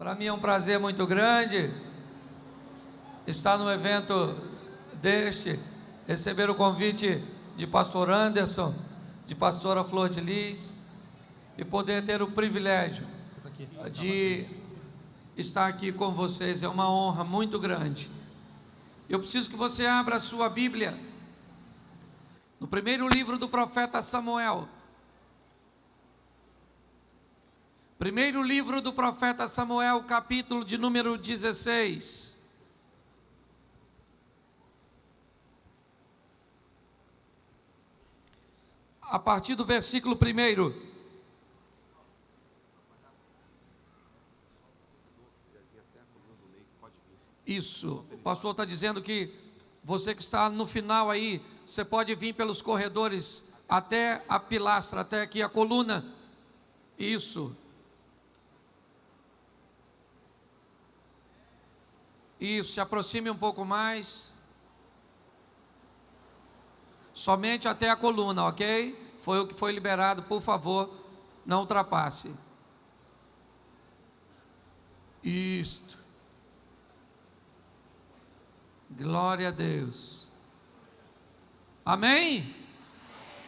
Para mim é um prazer muito grande estar num evento deste, receber o convite de pastor Anderson, de pastora Flor de Lis, e poder ter o privilégio de estar aqui com vocês. É uma honra muito grande. Eu preciso que você abra a sua Bíblia no primeiro livro do profeta Samuel. Primeiro livro do profeta Samuel, capítulo de número 16. A partir do versículo 1. Isso, o pastor está dizendo que você que está no final aí, você pode vir pelos corredores até a pilastra, até aqui a coluna. Isso. Isso, se aproxime um pouco mais. Somente até a coluna, ok? Foi o que foi liberado, por favor, não ultrapasse. Isto. Glória a Deus. Amém?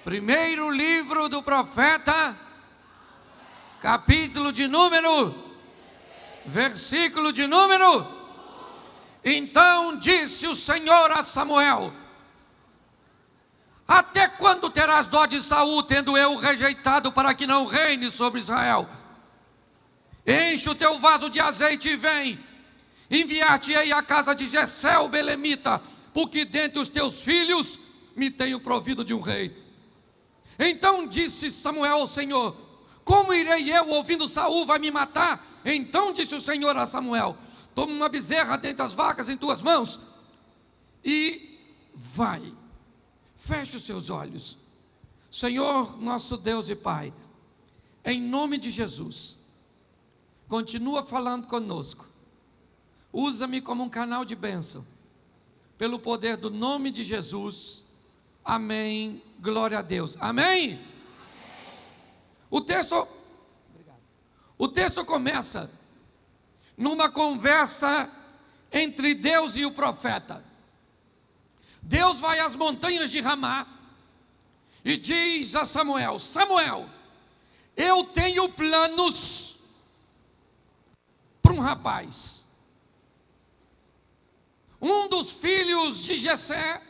Primeiro livro do profeta, capítulo de número, versículo de número. Então disse o Senhor a Samuel: até quando terás dó de Saul, tendo eu rejeitado, para que não reine sobre Israel? Enche o teu vaso de azeite e vem. Enviar-te-ei à casa de Jessé o belemita, porque dentre os teus filhos me tenho provido de um rei. Então disse Samuel ao Senhor: como irei eu, ouvindo Saul vai me matar? Então disse o Senhor a Samuel: toma uma bezerra dentre as vacas em tuas mãos e vai. Feche os seus olhos. Senhor, nosso Deus e Pai, em nome de Jesus, continua falando conosco. Usa-me como um canal de bênção, pelo poder do nome de Jesus. Amém. Glória a Deus. Amém? O texto começa numa conversa entre Deus e o profeta. Deus vai às montanhas de Ramá e diz a Samuel: Samuel, eu tenho planos para um rapaz. Um dos filhos de Jessé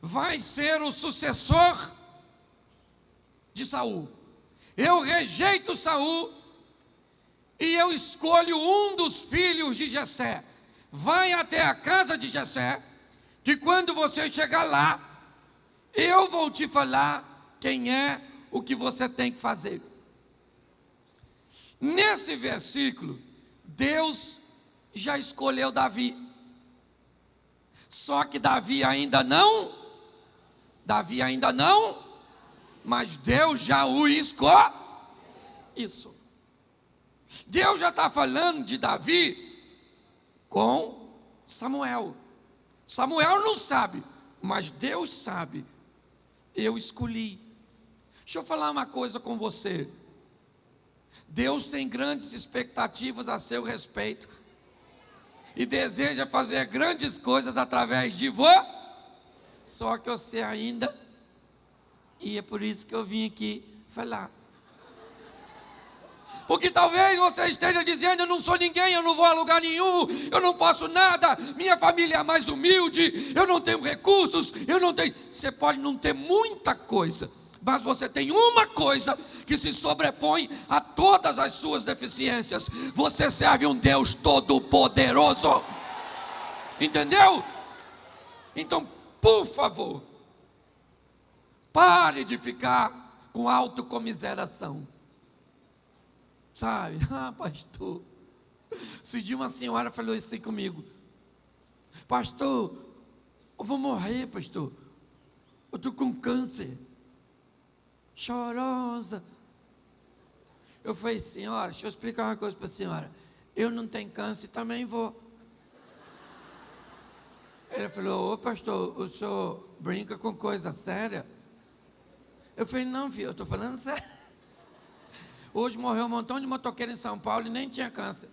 vai ser o sucessor de Saul. Eu rejeito Saul e eu escolho um dos filhos de Jessé. Vai até a casa de Jessé, que quando você chegar lá, eu vou te falar quem é, o que você tem que fazer. Nesse versículo, Deus já escolheu Davi. Só que Davi ainda não, mas Deus já o escolheu. Isso. Deus já está falando de Davi com Samuel. Samuel não sabe, mas Deus sabe. Eu escolhi. Deixa eu falar uma coisa com você. Deus tem grandes expectativas a seu respeito e deseja fazer grandes coisas através de você. Só que você ainda, e é por isso que eu vim aqui falar. Porque talvez você esteja dizendo: eu não sou ninguém, eu não vou a lugar nenhum, eu não posso nada, minha família é mais humilde, eu não tenho recursos, eu não tenho. Você pode não ter muita coisa, mas você tem uma coisa que se sobrepõe a todas as suas deficiências: você serve um Deus todo-poderoso. Entendeu? Então, por favor, pare de ficar com autocomiseração. Sabe? Pastor, se de uma senhora falou isso assim comigo: pastor, eu vou morrer, pastor, eu estou com câncer. Chorosa. Eu falei: senhora, deixa eu explicar uma coisa para a senhora. Eu não tenho câncer, também vou. Ele falou: ô pastor, o senhor brinca com coisa séria? Eu falei: não, filho, eu estou falando sério. Hoje morreu um montão de motoqueiro em São Paulo e nem tinha câncer.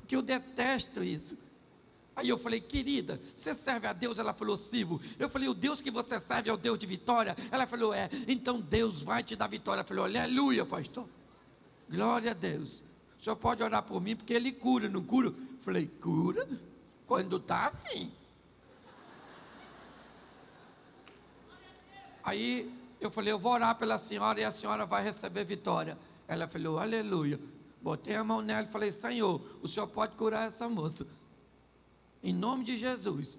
que eu detesto isso. Aí eu falei, querida, você serve a Deus? Ela falou, sirvo. Eu falei, o Deus que você serve é o Deus de vitória? Ela falou, é. Então Deus vai te dar vitória. Eu falei, aleluia, pastor. Glória a Deus. O senhor pode orar por mim, porque Ele cura, não cura? Eu falei, cura? Quando está afim. Aí eu falei, eu vou orar pela senhora e a senhora vai receber vitória. Ela falou, aleluia. Botei a mão nela e falei, Senhor, o senhor pode curar essa moça. Em nome de Jesus,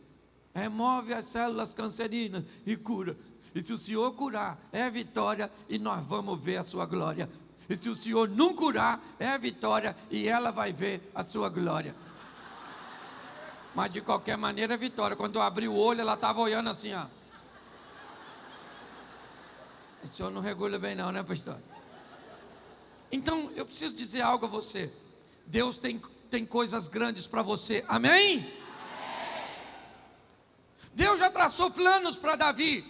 remove as células cancerinas e cura. E se o Senhor curar, é vitória e nós vamos ver a sua glória. E se o Senhor não curar, é vitória e ela vai ver a sua glória. Mas de qualquer maneira é vitória. Quando eu abri o olho, ela estava olhando assim, ó. O senhor não regula bem não, né, pastor? Então, eu preciso dizer algo a você. Deus tem coisas grandes para você, amém? Deus já traçou planos para Davi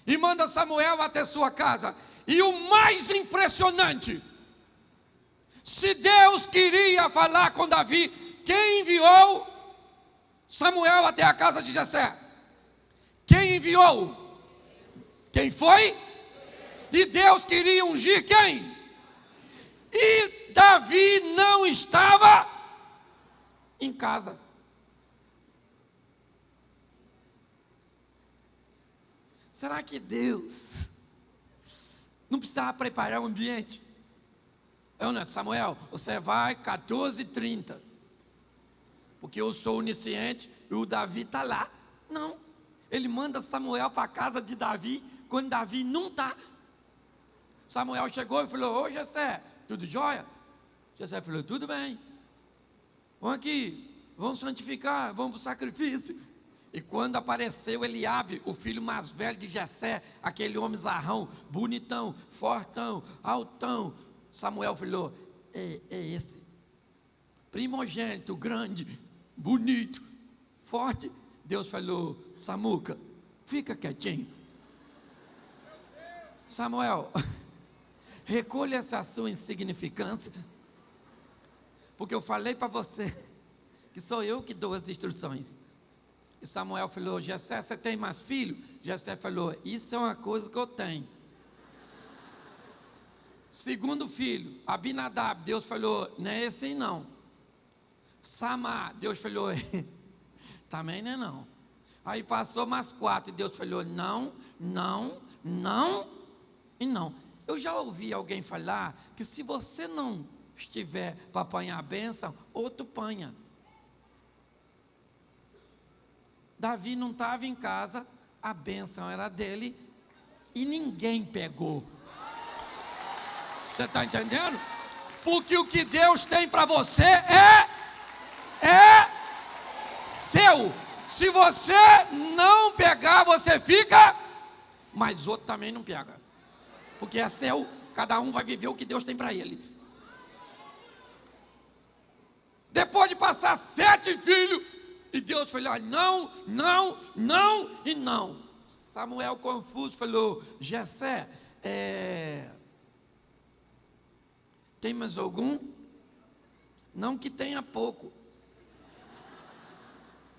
e manda Samuel até sua casa. E o mais impressionante, se Deus queria falar com Davi, quem enviou Samuel até a casa de Jessé? Quem enviou? Quem foi? E Deus queria ungir quem? E Davi não estava em casa. Será que Deus não precisava preparar o ambiente? Samuel, você vai 14h30, porque eu sou onisciente e o Davi está lá. Não, ele manda Samuel para a casa de Davi, quando Davi não está. Samuel chegou e falou, ô Jessé, tudo jóia? Jessé falou, tudo bem. Vamos aqui, vamos santificar, vamos para o sacrifício. E quando apareceu Eliabe, o filho mais velho de Jessé, aquele homem zarrão, bonitão, fortão, altão, Samuel falou, é esse, primogênito, grande, bonito, forte. Deus falou, Samuca, fica quietinho. Samuel, recolha essa sua insignificância, porque eu falei para você que sou eu que dou as instruções. E Samuel falou, Jessé, você tem mais filho? Jessé falou, isso é uma coisa que eu tenho. Segundo filho, Abinadab, Deus falou, não é esse aí não. Samar, Deus falou, também não é não. Aí passou mais 4 e Deus falou, não, não, não e não. Eu já ouvi alguém falar que se você não estiver para apanhar a bênção, outro panha. Davi não estava em casa, a bênção era dele e ninguém pegou. Você está entendendo? Porque o que Deus tem para você é seu. Se você não pegar, você fica, mas outro também não pega. Porque é seu, cada um vai viver o que Deus tem para ele. Depois de passar 7 filhos, e Deus falou, não, não, não e não. Samuel confuso falou, Jessé, tem mais algum? Não que tenha pouco.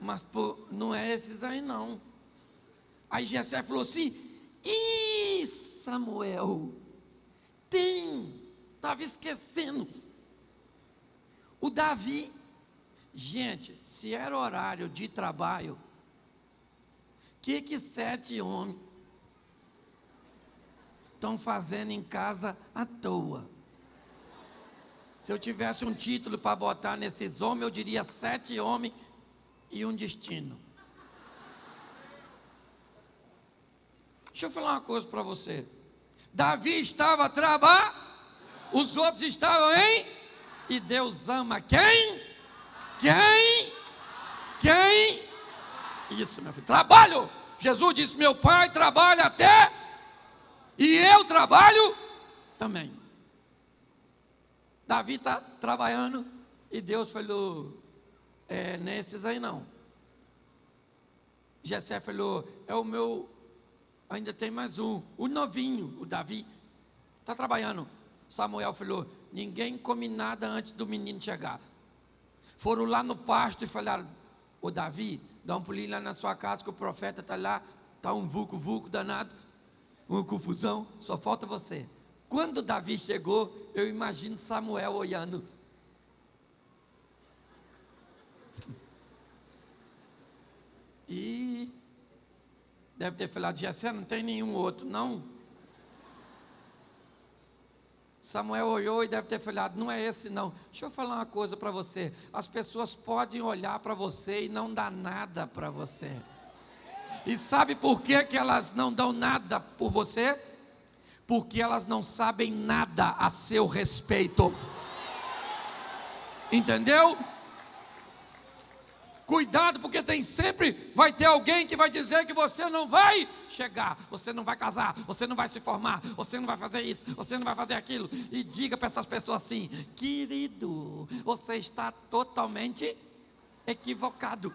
Mas não é esses aí não. Aí Jessé falou assim, Samuel, estava esquecendo. O Davi, gente, se era horário de trabalho, que 7 homens estão fazendo em casa à toa? Se eu tivesse um título para botar nesses homens, eu diria 7 homens e um destino. Deixa eu falar uma coisa para você. Davi estava trabalhando, os outros estavam em, e Deus ama quem? Quem? Isso, meu filho, trabalho. Jesus disse, meu pai trabalha até, e eu trabalho também. Davi está trabalhando, e Deus falou, nesses aí não. Jessé falou, é o meu, ainda tem mais um, o novinho, o Davi, está trabalhando. Samuel falou, ninguém come nada antes do menino chegar. Foram lá no pasto e falaram: ô Davi, dá um pulinho lá na sua casa que o profeta está lá, está um vulco danado, uma confusão, só falta você. Quando Davi chegou, eu imagino Samuel olhando. E deve ter falado: Jessé, não tem nenhum outro, não? Samuel olhou e deve ter falado: não é esse não. Deixa eu falar uma coisa para você. As pessoas podem olhar para você e não dar nada para você. E sabe por que elas não dão nada por você? Porque elas não sabem nada a seu respeito. Entendeu? Cuidado, porque vai ter alguém que vai dizer que você não vai chegar, você não vai casar, você não vai se formar, você não vai fazer isso, você não vai fazer aquilo. E diga para essas pessoas assim: querido, você está totalmente equivocado.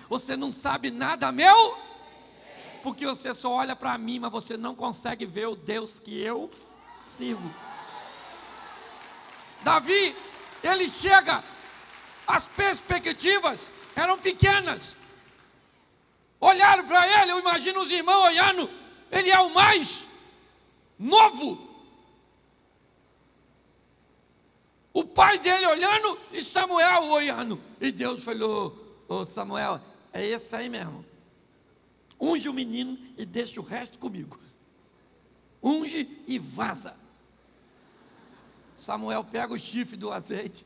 Você não sabe nada, meu, porque você só olha para mim, mas você não consegue ver o Deus que eu sirvo. Davi, ele chega. As perspectivas eram pequenas. Olharam para ele, eu imagino os irmãos olhando. Ele é o mais novo. O pai dele olhando e Samuel olhando. E Deus falou: ô Samuel, é esse aí mesmo. Unge o menino e deixa o resto comigo. Unge e vaza. Samuel pega o chifre do azeite,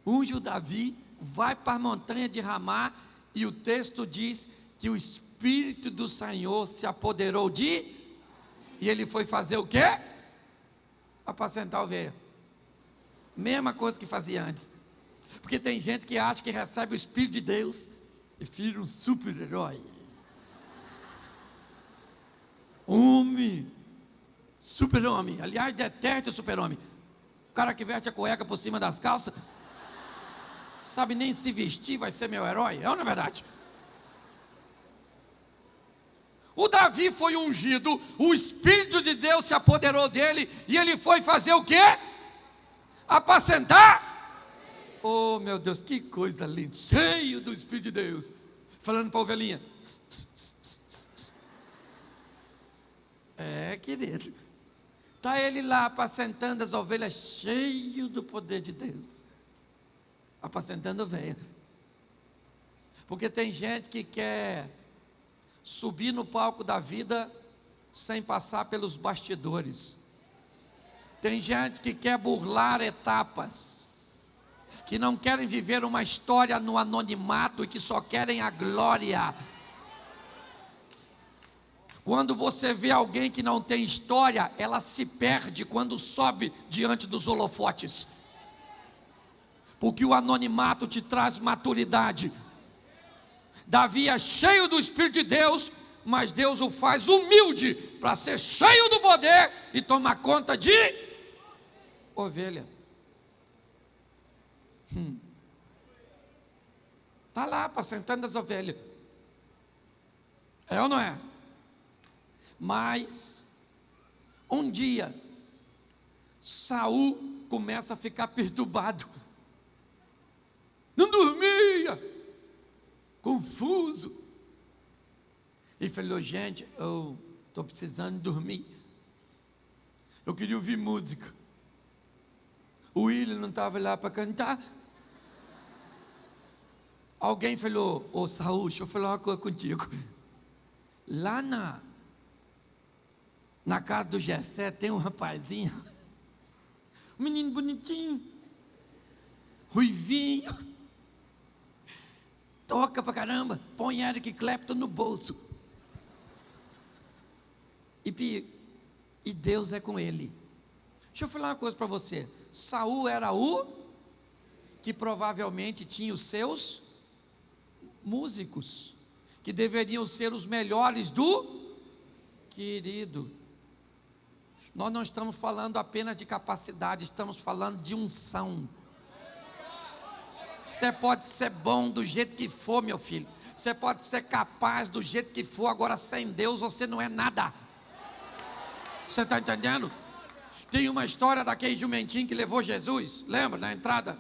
unge o Davi, vai para a montanha de Ramá, e o texto diz que o Espírito do Senhor se apoderou e ele foi fazer o quê? Apacentar a ovelha. Mesma coisa que fazia antes. Porque tem gente que acha que recebe o Espírito de Deus e vira um super-herói. Homem, super-homem. Aliás, detesta o super-homem. O cara que veste a cueca por cima das calças, sabe nem se vestir, vai ser meu herói. É ou não é verdade? O Davi foi ungido, o Espírito de Deus se apoderou dele, e ele foi fazer o quê? Apacentar. Oh meu Deus, que coisa linda, cheio do Espírito de Deus, falando para a ovelhinha. É, querido, está ele lá apacentando as ovelhas, cheio do poder de Deus. Apacentando ovelha. Porque tem gente que quer subir no palco da vida sem passar pelos bastidores. Tem gente que quer burlar etapas, que não querem viver uma história no anonimato e que só querem a glória. Quando você vê alguém que não tem história, ela se perde quando sobe diante dos holofotes. Porque o anonimato te traz maturidade. Davi é cheio do Espírito de Deus, mas Deus o faz humilde para ser cheio do poder e tomar conta de ovelha. Está lá apacentando as ovelhas. É ou não é? Mas um dia Saul começa a ficar perturbado. Não dormia, confuso. E falou: gente, eu estou precisando dormir. Eu queria ouvir música. O William não estava lá para cantar. Alguém falou: ô Saul, deixa eu falar uma coisa contigo. Lá na casa do Jessé tem um rapazinho, um menino bonitinho, ruivinho, toca pra caramba, põe Eric Clapton no bolso. E Deus é com ele. Deixa eu falar uma coisa para você. Saul era o que provavelmente tinha os seus músicos, que deveriam ser os melhores do querido. Nós não estamos falando apenas de capacidade, estamos falando de unção. Você pode ser bom do jeito que for, meu filho. Você pode ser capaz do jeito que for. Agora, sem Deus você não é nada. Você está entendendo? Tem uma história daquele jumentinho que levou Jesus. Lembra, na entrada?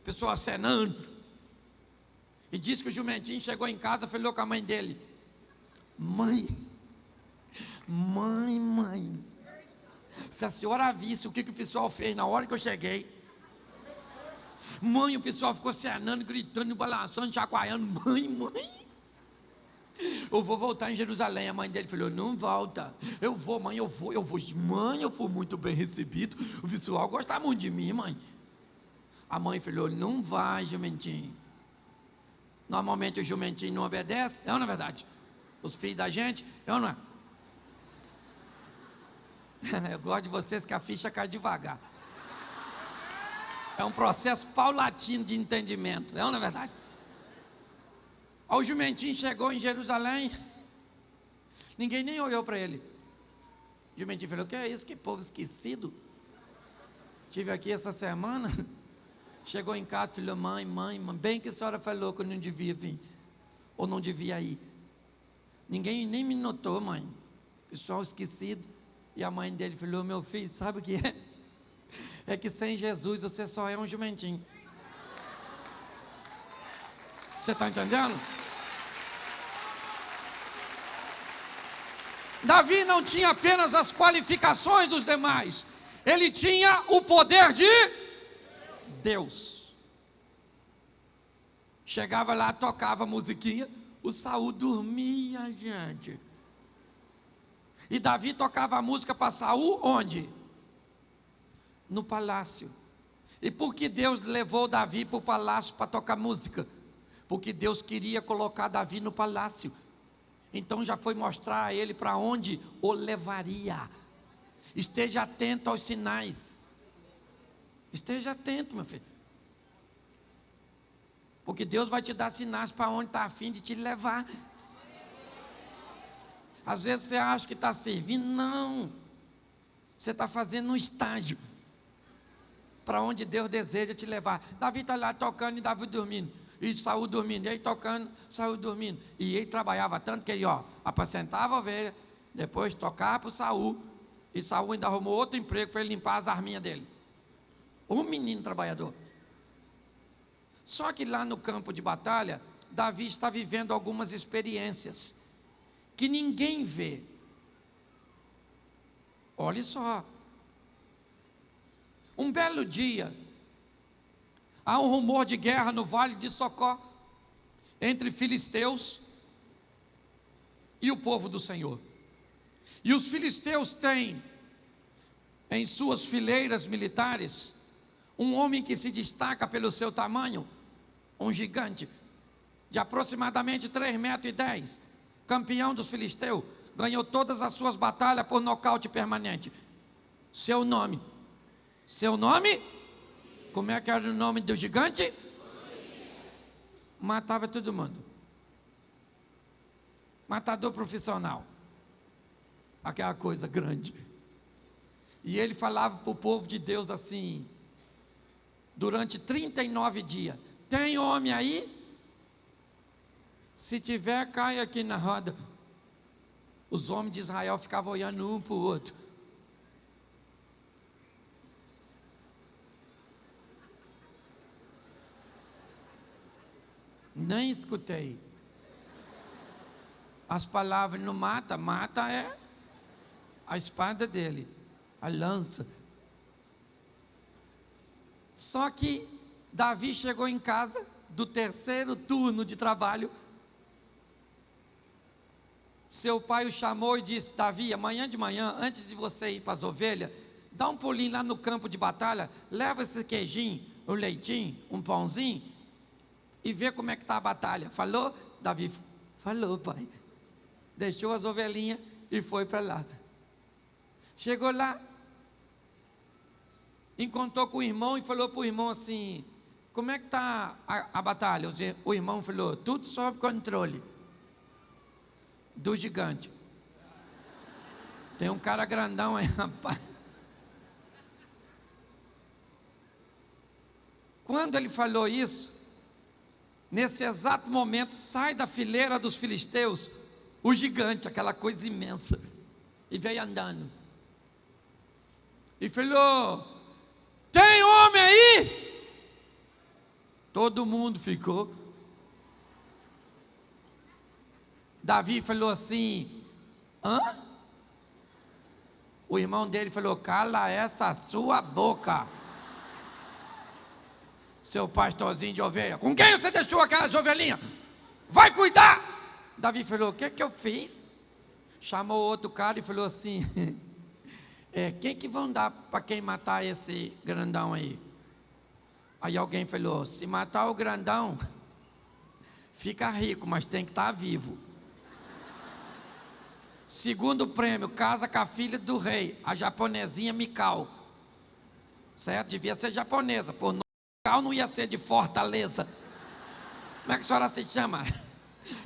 pessoa acenando. E disse que o jumentinho chegou em casa e falou com a mãe dele: mãe, se a senhora visse o que o pessoal fez na hora que eu cheguei. Mãe, o pessoal ficou acenando, gritando, balançando, chacoalhando. Mãe, eu vou voltar em Jerusalém. A mãe dele falou: não volta. Eu vou, mãe, eu vou. Mãe, eu fui muito bem recebido. O pessoal gosta muito de mim, mãe. A mãe falou: não vai, jumentinho. Normalmente o jumentinho não obedece. É ou não é verdade? Os filhos da gente, é ou não é? Eu gosto de vocês que a ficha cai devagar. É um processo paulatino de entendimento. É ou não é verdade? O jumentinho chegou em Jerusalém, ninguém nem olhou para ele. O jumentinho falou: o que é isso? Que povo esquecido. Estive aqui essa semana. Chegou em casa e falou: mãe, bem que a senhora falou que eu não devia vir, ou não devia ir. Ninguém nem me notou, mãe. Pessoal esquecido. E a mãe dele falou: meu filho, sabe o que é? É que sem Jesus você só é um jumentinho. Você está entendendo? Davi não tinha apenas as qualificações dos demais, ele tinha o poder de Deus. Chegava lá, tocava a musiquinha, o Saul dormia, gente. E Davi tocava a música para Saul onde? No palácio. E por que Deus levou Davi para o palácio para tocar música? Porque Deus queria colocar Davi no palácio. Então já foi mostrar a ele para onde o levaria. Esteja atento aos sinais. Esteja atento, meu filho. Porque Deus vai te dar sinais para onde está a fim de te levar. Às vezes você acha que está servindo. Não. Você está fazendo um estágio para onde Deus deseja te levar. Davi está lá tocando e Davi dormindo. E Saul dormindo, e ele tocando, Saul dormindo. E ele trabalhava tanto que ele, apacentava a ovelha, depois tocava para o Saul, e Saul ainda arrumou outro emprego para ele limpar as arminhas dele. Um menino trabalhador. Só que lá no campo de batalha, Davi está vivendo algumas experiências que ninguém vê. Olha só. Um belo dia, há um rumor de guerra no vale de Socó, entre filisteus e o povo do Senhor. E os filisteus têm em suas fileiras militares um homem que se destaca pelo seu tamanho, um gigante, de aproximadamente 3,10 metros, campeão dos filisteus, ganhou todas as suas batalhas por nocaute permanente. Seu nome? Como é que era o nome do gigante? Matava todo mundo. Matador profissional. Aquela coisa grande. E ele falava para o povo de Deus assim, durante 39 dias: tem homem aí? Se tiver, cai aqui na roda. Os homens de Israel ficavam olhando um para o outro. Nem escutei. As palavras não mata, mata é a espada dele, a lança. Só que Davi chegou em casa do terceiro turno de trabalho. Seu pai o chamou e disse: Davi, amanhã de manhã, antes de você ir para as ovelhas, dá um pulinho lá no campo de batalha, leva esse queijinho, um leitinho, um pãozinho, e vê como é que está a batalha. Falou? Davi falou, pai. Deixou as ovelhinhas e foi para lá. Chegou lá, encontrou com o irmão e falou para o irmão assim: como é que está a batalha? O irmão falou: tudo sob controle do gigante. Tem um cara grandão aí, rapaz. Quando ele falou isso, nesse exato momento, sai da fileira dos filisteus o gigante, aquela coisa imensa, e veio andando. E falou: tem homem aí? Todo mundo ficou. Davi falou assim: hã? O irmão dele falou: cala essa sua boca, seu pastorzinho de ovelha. Com quem você deixou aquelas ovelhinhas? Vai cuidar. Davi falou: o que eu fiz? Chamou outro cara e falou assim: quem que vão dar para quem matar esse grandão aí? Aí alguém falou: se matar o grandão, fica rico, mas tem que estar vivo. Segundo prêmio, casa com a filha do rei, a japonesinha Mikau. Certo? Devia ser japonesa, por Mikau não ia ser de Fortaleza. Como é que a senhora se chama?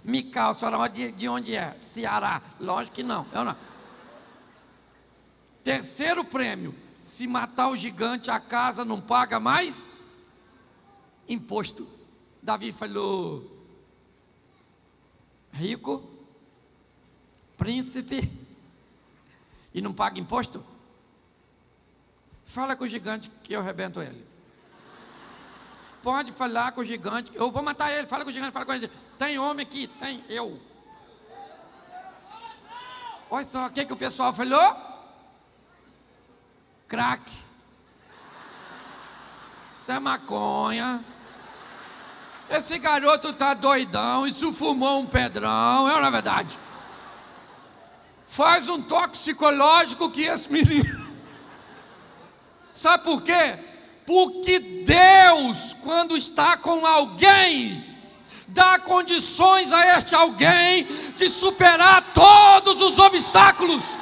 Mikau, a senhora de onde é? Ceará. Lógico que não, eu não. Terceiro prêmio, se matar o gigante, a casa não paga mais imposto. Davi falou: rico, príncipe, e não paga imposto? Fala com o gigante que eu arrebento ele. Pode falar com o gigante, eu vou matar ele. Fala com o gigante, fala com ele. Tem homem aqui? Tem, eu. Olha só, o que o pessoal falou? Crack. Isso é maconha. Esse garoto tá doidão, isso fumou um pedrão, é na verdade. Faz um toxicológico que esse menino. Sabe por quê? Porque Deus, quando está com alguém, dá condições a este alguém de superar todos os obstáculos.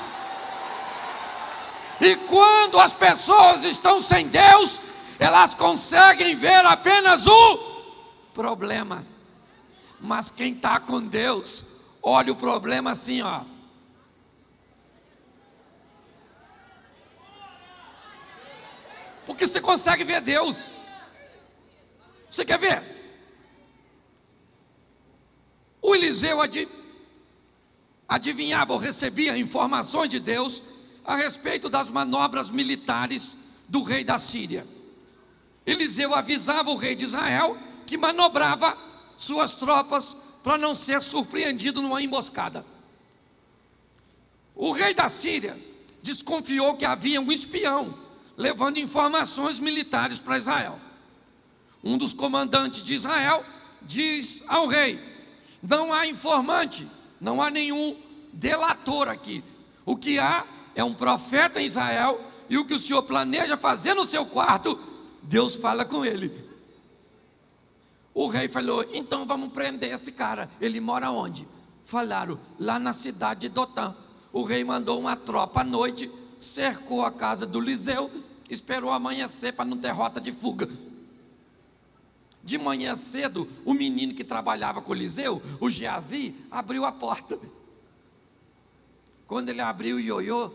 E quando as pessoas estão sem Deus, elas conseguem ver apenas o problema. Mas quem está com Deus, olha o problema assim, ó. Porque você consegue ver Deus. Você quer ver? O Eliseu adivinhava ou recebia informações de Deus a respeito das manobras militares do rei da Síria. Eliseu avisava o rei de Israel que manobrava suas tropas para não ser surpreendido numa emboscada. O rei da Síria desconfiou que havia um espião levando informações militares para Israel. Um dos comandantes de Israel diz ao rei: não há informante, não há nenhum delator aqui. O que há é um profeta em Israel, e o que o senhor planeja fazer no seu quarto, Deus fala com ele. O rei falou: então vamos prender esse cara. Ele mora onde? Falaram: lá na cidade de Dotã. O rei mandou uma tropa à noite, cercou a casa do Eliseu, esperou amanhecer para não ter rota de fuga. De manhã cedo, o menino que trabalhava com o Eliseu, o Geazi, abriu a porta. Quando ele abriu o ioiô,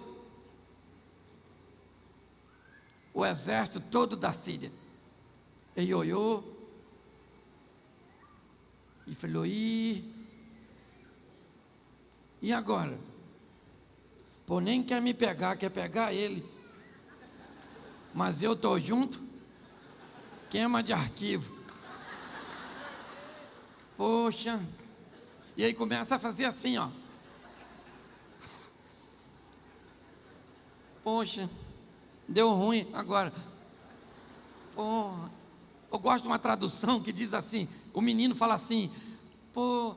o exército todo da Síria, e ioiô, e falou: e agora? Pô, nem quer me pegar, quer pegar ele. Mas eu estou junto, queima de arquivo. Poxa. E aí começa a fazer assim, ó. Poxa, deu ruim agora. Porra. Eu gosto de uma tradução que diz assim, o menino fala assim: pô,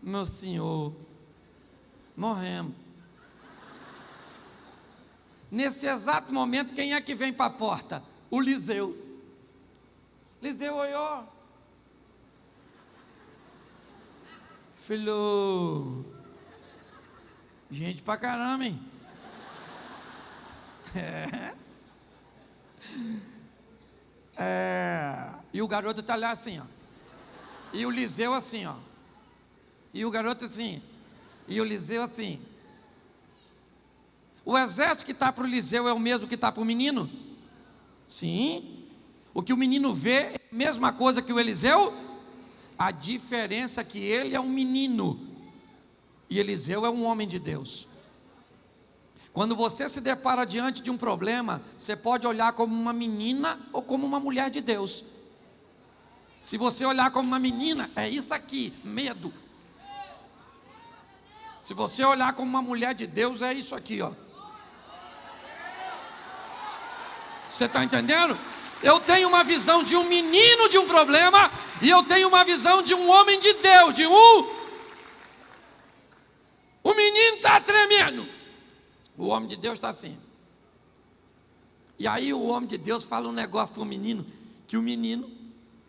meu senhor, morremos. Nesse exato momento, quem é que vem para a porta? O Eliseu. Eliseu olhou. Falou: gente pra caramba, hein? E o garoto está lá assim, ó. E o Eliseu assim, ó. E o garoto assim. E o Eliseu assim. O exército que está para o Eliseu é o mesmo que está para o menino? Sim. O que o menino vê é a mesma coisa que o Eliseu? A diferença é que ele é um menino e Eliseu é um homem de Deus. Quando você se depara diante de um problema, você pode olhar como uma menina ou como uma mulher de Deus. Se você olhar como uma menina, é isso aqui, medo. Se você olhar como uma mulher de Deus, é isso aqui, ó. Você está entendendo? Eu tenho uma visão de um menino de um problema, e eu tenho uma visão de um homem de Deus, o menino está tremendo, o homem de Deus está assim. E aí o homem de Deus fala um negócio para o menino, que o menino,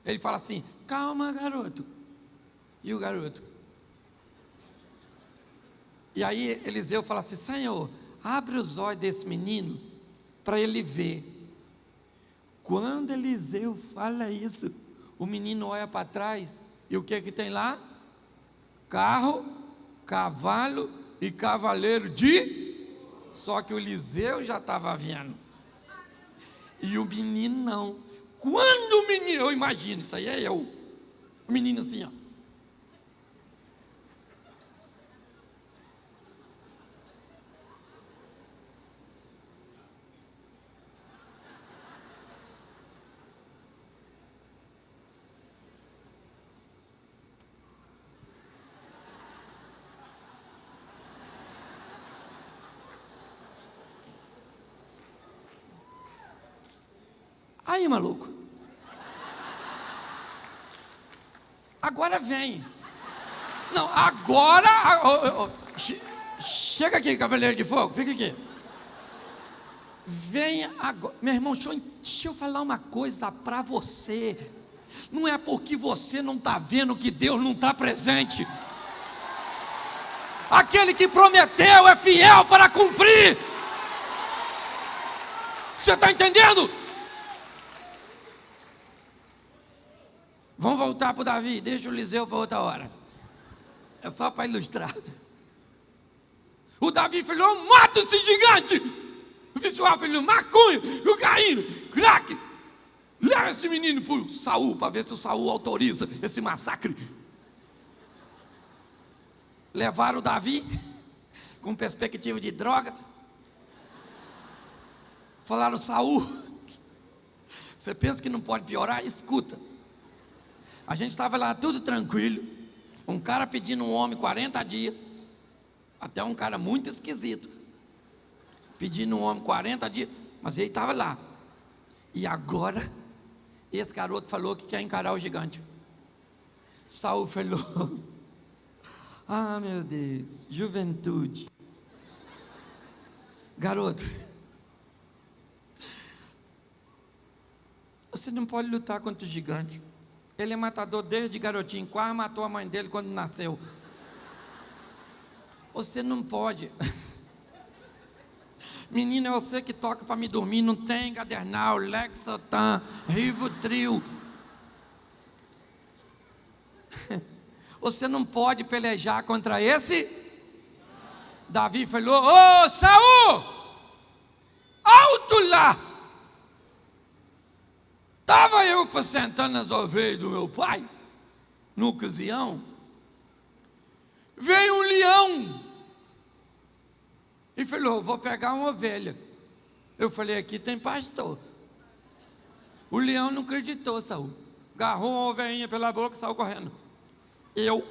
ele fala assim: calma, garoto. E o garoto? E aí Eliseu fala assim: Senhor, abre os olhos desse menino para ele ver. Quando Eliseu fala isso, o menino olha para trás, e o que tem lá? Carro, cavalo e cavaleiro de... Só que o Eliseu já estava vendo, e o menino não. Quando o menino, eu imagino, isso aí é eu, o menino assim, ó. Aí, maluco, agora vem. Não, agora, chega aqui, cavaleiro de fogo, fica aqui. Venha agora, meu irmão, deixa eu falar uma coisa para você. Não é porque você não está vendo que Deus não está presente. Aquele que prometeu é fiel para cumprir. Você está entendendo? Vamos voltar para o Davi, deixa o Eliseu para outra hora. É só para ilustrar. O Davi falou: mata esse gigante. O pessoal falou: maconha, cocaína, crack. Leva esse menino para o Saul, para ver se o Saul autoriza esse massacre. Levaram o Davi com perspectiva de droga. Falaram: Saul, você pensa que não pode piorar? Escuta. A gente estava lá tudo tranquilo, um cara pedindo um homem 40 dias, até um cara muito esquisito, pedindo um homem 40 dias, mas ele estava lá. E agora, esse garoto falou que quer encarar o gigante. Saul falou: ah, meu Deus, juventude. Garoto, você não pode lutar contra o gigante. Ele é matador desde garotinho, quase matou a mãe dele quando nasceu. Você não pode. Menino, é você que toca para me dormir, não tem Gadernal, Lexotan, Rivotril. Você não pode pelejar contra esse. Davi falou: ô Saul, alto lá. Estava eu apacentando nas ovelhas do meu pai, numa ocasião, veio um leão e falou: vou pegar uma ovelha. Eu falei: aqui tem pastor. O leão não acreditou, Saul. Agarrou uma ovelhinha pela boca e saiu correndo. Eu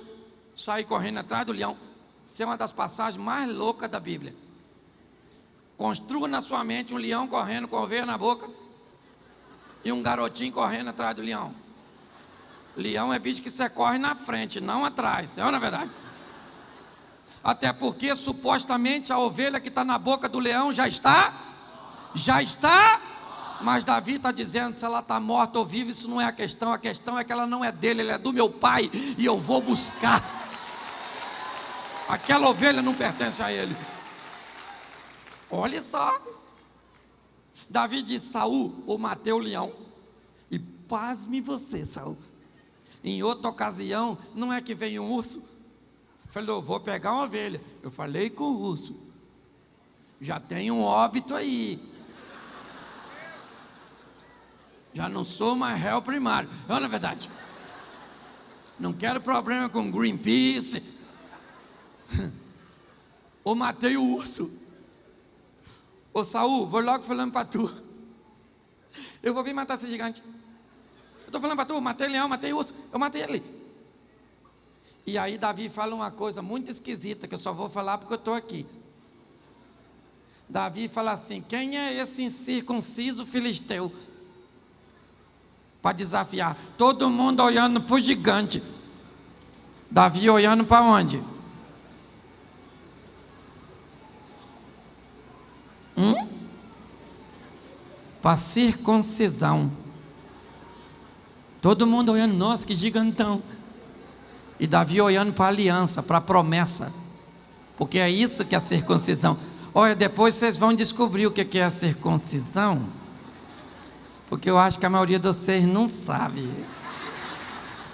saí correndo atrás do leão. Isso é uma das passagens mais loucas da Bíblia. Construa na sua mente um leão correndo com a ovelha na boca e um garotinho correndo atrás do leão. Leão é bicho que você corre na frente, não atrás. É ou não é verdade? Até porque supostamente a ovelha que está na boca do leão já está. Mas Davi está dizendo: se ela está morta ou viva, isso não é a questão é que ela não é dele, ela é do meu pai, e eu vou buscar. Aquela ovelha não pertence a ele. Olha só, Davi disse: Saul, eu matei o leão. E pasme você, Saul, em outra ocasião, não é que veio um urso? Falou: vou pegar uma ovelha. Eu falei com o urso: já tem um óbito aí, já não sou mais réu primário. Não é verdade? Não quero problema com Greenpeace. Ou matei o urso. Ô Saul, vou logo falando para tu. Eu vou vir matar esse gigante. Eu estou falando para tu, matei leão, matei urso, eu matei ele. E aí Davi fala uma coisa muito esquisita, que eu só vou falar porque eu estou aqui. Davi fala assim: quem é esse incircunciso filisteu? Para desafiar. Todo mundo olhando para o gigante. Davi olhando para onde? Para a circuncisão. Todo mundo olhando, nossa, que gigantão. E Davi olhando para a aliança, para a promessa. Porque é isso que é a circuncisão. Olha, depois vocês vão descobrir o que é a circuncisão. Porque eu acho que a maioria de vocês não sabe.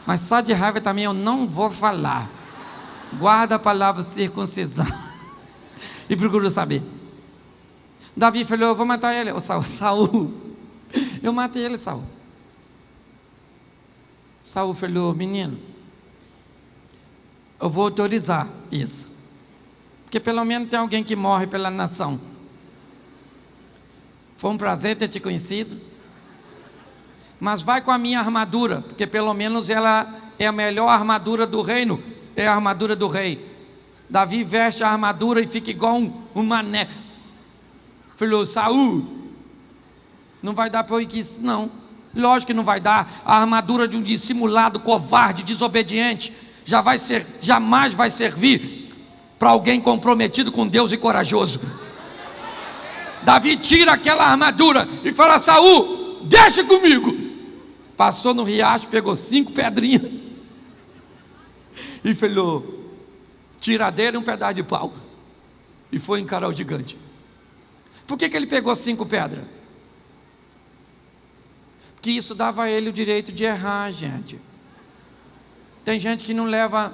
Mas só de raiva também eu não vou falar. Guarda a palavra circuncisão. E procura saber. Davi falou: eu vou matar ele. Saul. Eu matei ele, Saul. Saul falou: menino, eu vou autorizar isso. Porque pelo menos tem alguém que morre pela nação. Foi um prazer ter te conhecido. Mas vai com a minha armadura, porque pelo menos ela é a melhor armadura do reino. É a armadura do rei. Davi veste a armadura e fica igual um mané. Falou: Saul, não vai dar para eu ir com isso, não. Lógico que não vai dar. A armadura de um dissimulado, covarde, desobediente, jamais vai servir para alguém comprometido com Deus e corajoso. Davi tira aquela armadura e fala: Saul, deixa comigo. Passou no riacho, pegou 5 pedrinhas e falou: tiradeira e um pedaço de pau, e foi encarar o gigante. Por que ele pegou 5 pedras? Porque isso dava a ele o direito de errar, gente. Tem gente que não leva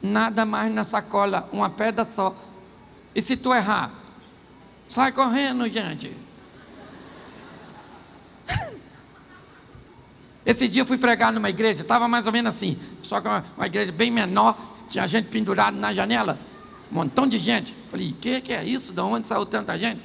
nada mais na sacola, uma pedra só. E se tu errar, sai correndo, gente. Esse dia eu fui pregar numa igreja, estava mais ou menos assim, só que uma igreja bem menor, tinha gente pendurada na janela, um montão de gente. Falei: que é isso? De onde saiu tanta gente?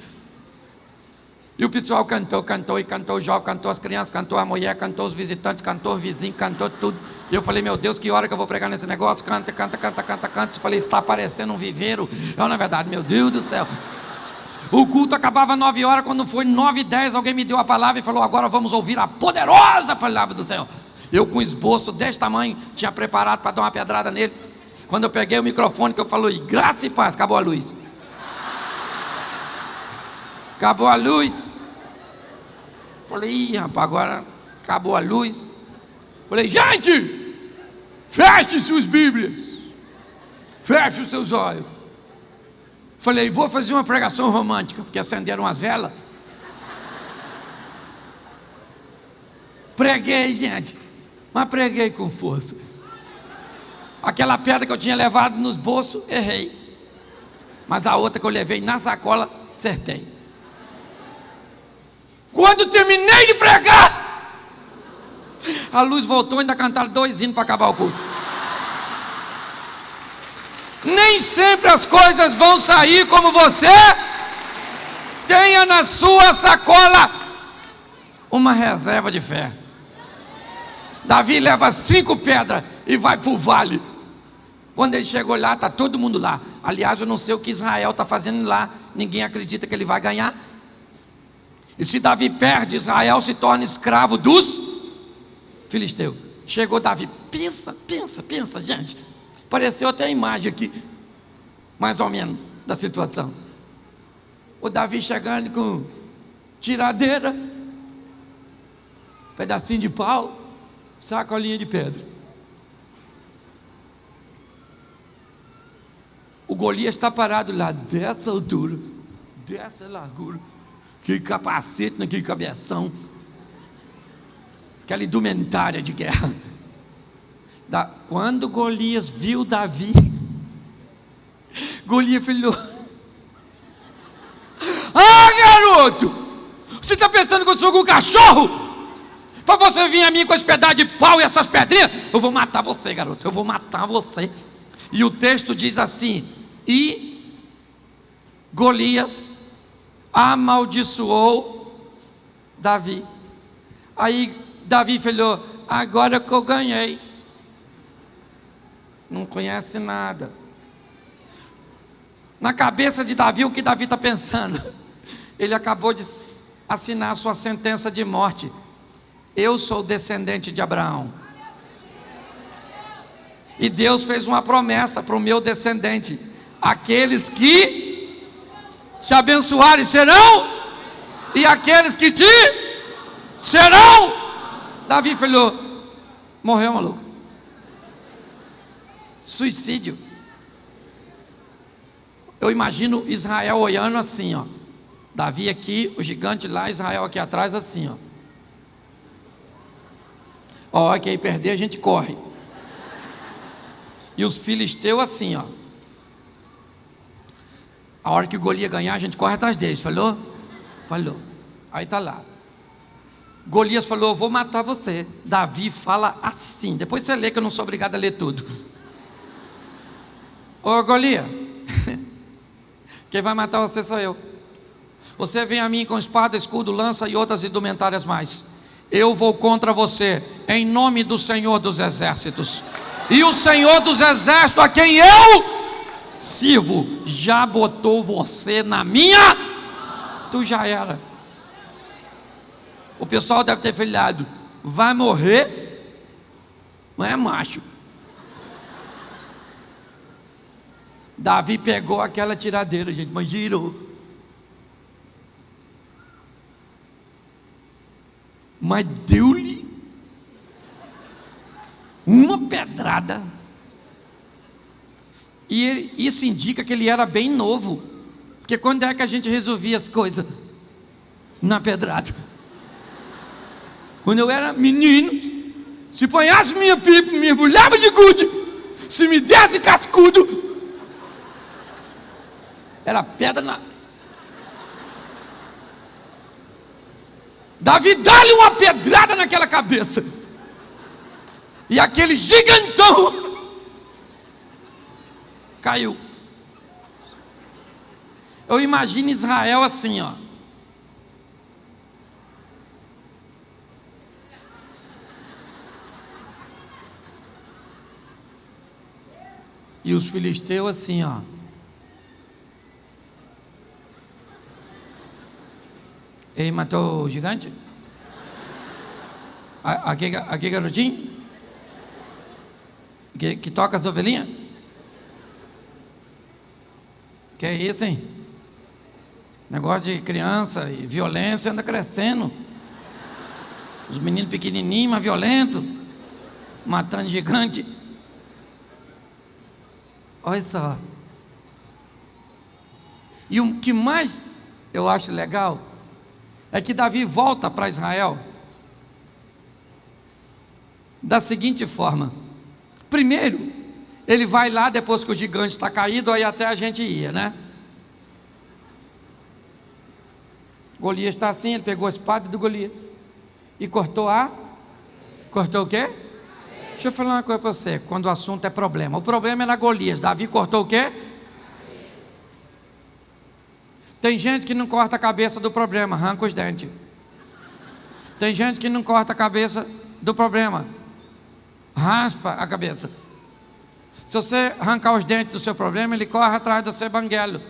E o pessoal cantou, o jovem cantou, as crianças cantou, a mulher cantou, os visitantes cantou, o vizinho cantou, tudo. E eu falei: meu Deus, que hora que eu vou pregar nesse negócio? Canta. Eu falei: está parecendo um viveiro. Eu, na verdade, meu Deus do céu. O culto acabava 9 horas, quando foi 9h10, alguém me deu a palavra e falou: agora vamos ouvir a poderosa palavra do Senhor. Eu, com esboço desse tamanho, tinha preparado para dar uma pedrada neles. Quando eu peguei o microfone, que eu falei: graça e paz, acabou a luz. Acabou a luz. Falei: ih, rapaz, agora acabou a luz. Falei: gente, feche suas Bíblias, feche os seus olhos. Falei: vou fazer uma pregação romântica, porque acenderam as velas. Preguei, gente, mas preguei com força. Aquela pedra que eu tinha levado nos bolsos, errei. Mas a outra que eu levei na sacola, acertei. Quando terminei de pregar, a luz voltou, ainda cantaram 2 hinos para acabar o culto. Nem sempre as coisas vão sair como você. Tenha na sua sacola uma reserva de fé. Davi leva 5 pedras e vai para o vale. Quando ele chegou lá, está todo mundo lá. Aliás, eu não sei o que Israel está fazendo lá. Ninguém acredita que ele vai ganhar. E se Davi perde, Israel se torna escravo dos filisteus. Chegou Davi, pensa, gente. Apareceu até a imagem aqui, mais ou menos, da situação. O Davi chegando com tiradeira, pedacinho de pau, sacolinha de pedra. O Golias está parado lá, dessa altura, dessa largura, que capacete naquele cabeção, aquela indumentária de guerra. Quando Golias viu Davi, Golias falou: ah, garoto, você está pensando que eu sou algum cachorro? Para você vir a mim com esse pedaço de pau e essas pedrinhas? Eu vou matar você, garoto, eu vou matar você. E o texto diz assim: e Golias amaldiçoou Davi. Aí Davi falou: agora que eu ganhei. Não conhece nada. Na cabeça de Davi, o que Davi está pensando? Ele acabou de assinar a sua sentença de morte. Eu sou descendente de Abraão. E Deus fez uma promessa para o meu descendente: aqueles que te abençoarem serão, e aqueles que te serão. Davi falou: morreu, maluco. Suicídio. Eu imagino Israel olhando assim, ó. Davi aqui, o gigante lá, Israel aqui atrás, assim, ó. Ó, quem perder a gente corre. E os filisteus assim, ó. A hora que o Golias ganhar, a gente corre atrás deles. Falou? Falou. Aí tá lá. Golias falou: vou matar você. Davi fala assim. Depois você lê, que eu não sou obrigado a ler tudo. Ô Golias, quem vai matar você sou eu. Você vem a mim com espada, escudo, lança e outras indumentárias mais. Eu vou contra você, em nome do Senhor dos Exércitos. E o Senhor dos Exércitos, a quem eu sirvo, já botou você na minha. Tu já era. O pessoal deve ter falado: vai morrer, não é macho. Davi pegou aquela tiradeira, gente, mas girou. Mas deu-lhe uma pedrada. E isso indica que ele era bem novo. Porque quando é que a gente resolvia as coisas? Na pedrada. Quando eu era menino, se ponhasse minha pipa, me embrulhava de gude. Se me desse cascudo, era pedra na... Davi dá-lhe uma pedrada naquela cabeça. E aquele gigantão caiu. Eu imagino Israel assim, ó. E os filisteus assim, ó. Ele matou o gigante? Aqui garotinho? Que toca as ovelhinhas? Que é isso, hein? Negócio de criança e violência anda crescendo. Os meninos pequenininhos, mas violentos, matando gigante. Olha só. E o que mais eu acho legal é que Davi volta para Israel da seguinte forma: primeiro, ele vai lá depois que o gigante está caído, aí até a gente ia, né? Golias está assim, ele pegou a espada do Golias e cortou o quê? Deixa eu falar uma coisa para você, quando o assunto é problema. O problema era Golias, Davi cortou o quê? Tem gente que não corta a cabeça do problema, arranca os dentes. Tem gente que não corta a cabeça do problema, raspa a cabeça. Se você arrancar os dentes do seu problema, ele corre atrás do seu banguelo.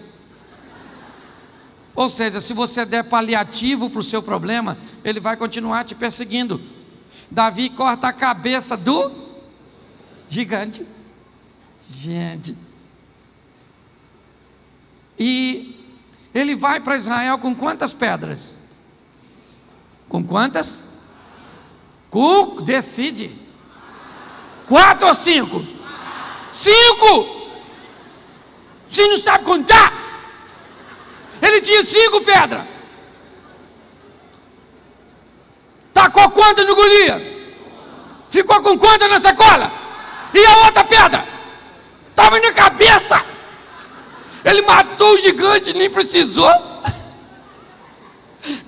Ou seja, se você der paliativo para o seu problema, ele vai continuar te perseguindo. Davi corta a cabeça do gigante. Gente. E ele vai para Israel com quantas pedras? Com quantas? Decide. 4 ou 5? 5! Você não sabe contar? Ele tinha 5 pedras. Tacou quantas no Golias? Ficou com quantas na sacola? E a outra pedra? Estava na cabeça. Ele matou o gigante, nem precisou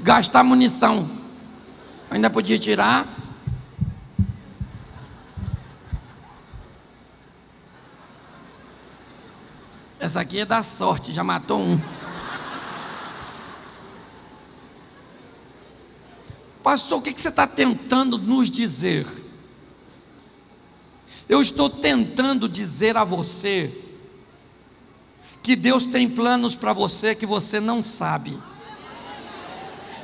gastar munição. Ainda podia tirar. Essa aqui é da sorte, já matou um. Pastor, o que você está tentando nos dizer? Eu estou tentando dizer a você que Deus tem planos para você que você não sabe.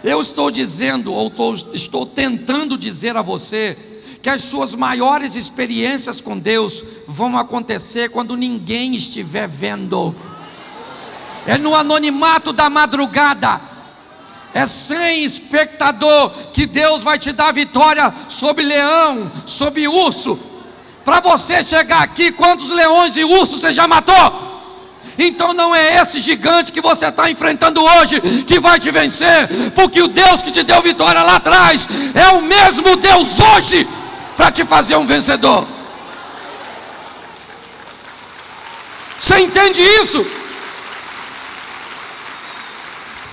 Eu estou dizendo, ou estou tentando dizer a você, que as suas maiores experiências com Deus vão acontecer quando ninguém estiver vendo. É no anonimato da madrugada, é sem espectador, que Deus vai te dar vitória sobre leão, sobre urso. Para você chegar aqui, quantos leões e ursos você já matou? Então não é esse gigante que você está enfrentando hoje que vai te vencer, porque o Deus que te deu vitória lá atrás é o mesmo Deus hoje para te fazer um vencedor. Você entende isso?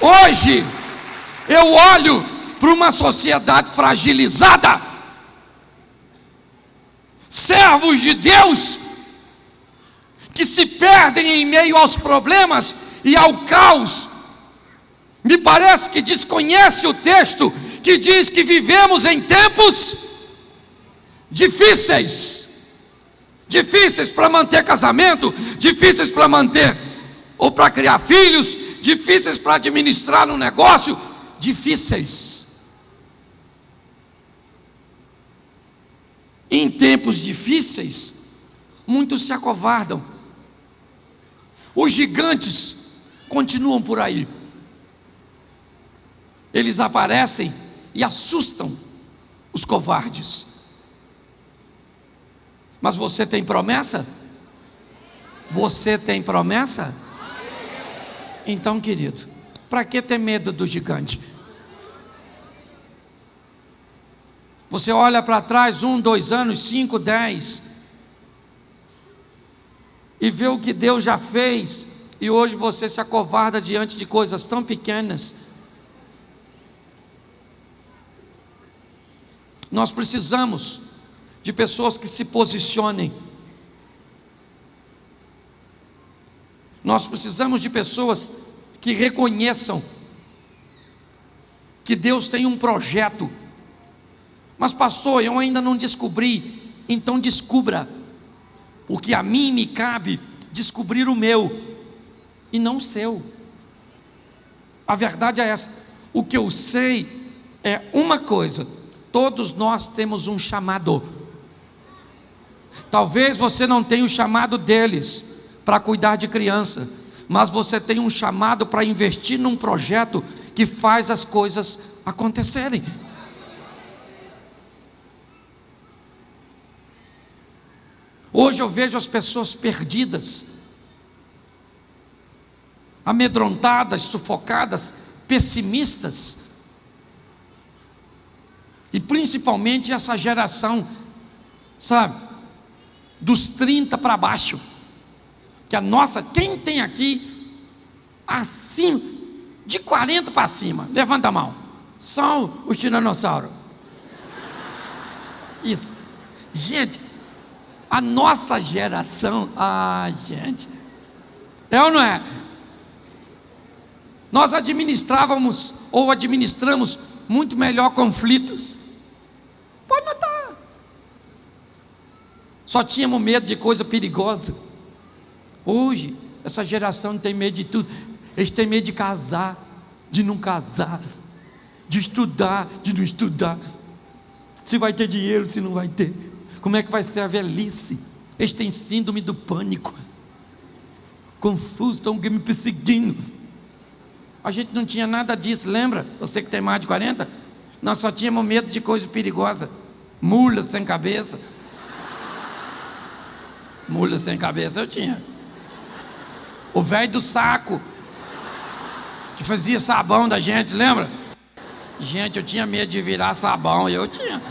Hoje eu olho para uma sociedade fragilizada, servos de Deus que se perdem em meio aos problemas e ao caos. Me parece que desconhece o texto que diz que vivemos em tempos difíceis. Difíceis para manter casamento, difíceis para manter ou para criar filhos, difíceis para administrar um negócio, difíceis. Em tempos difíceis, muitos se acovardam. Os gigantes continuam por aí. Eles aparecem e assustam os covardes. Mas você tem promessa? Você tem promessa? Então, querido, para que ter medo do gigante? Você olha para trás 1, 2 anos, 5, 10 e vê o que Deus já fez, e hoje você se acovarda diante de coisas tão pequenas. Nós precisamos de pessoas que se posicionem. Nós precisamos de pessoas que reconheçam que Deus tem um projeto. Mas pastor, eu ainda não descobri. Então descubra, porque a mim me cabe descobrir o meu e não o seu. A verdade é essa. O que eu sei é uma coisa: todos nós temos um chamado. Talvez você não tenha o chamado deles para cuidar de criança, mas você tem um chamado para investir num projeto que faz as coisas acontecerem. Hoje eu vejo as pessoas perdidas, amedrontadas, sufocadas, pessimistas, e principalmente essa geração, sabe, dos 30 para baixo, que a nossa, quem tem aqui acima, de 40 para cima, levanta a mão, só os tiranossauros. Isso, gente. A nossa geração, gente, é ou não é? Nós administrávamos ou administramos muito melhor conflitos. Pode notar. Só tínhamos medo de coisa perigosa. Hoje, essa geração não tem medo de tudo. Eles têm medo de casar, de não casar, de estudar, de não estudar. Se vai ter dinheiro, se não vai ter. Como é que vai ser a velhice? Eles têm síndrome do pânico, confuso, estão me perseguindo. A gente não tinha nada disso, lembra? Você que tem mais de 40, nós só tínhamos medo de coisa perigosa. Mula sem cabeça. Mula sem cabeça eu tinha. O velho do saco, que fazia sabão da gente, lembra? Gente, eu tinha medo de virar sabão, eu tinha.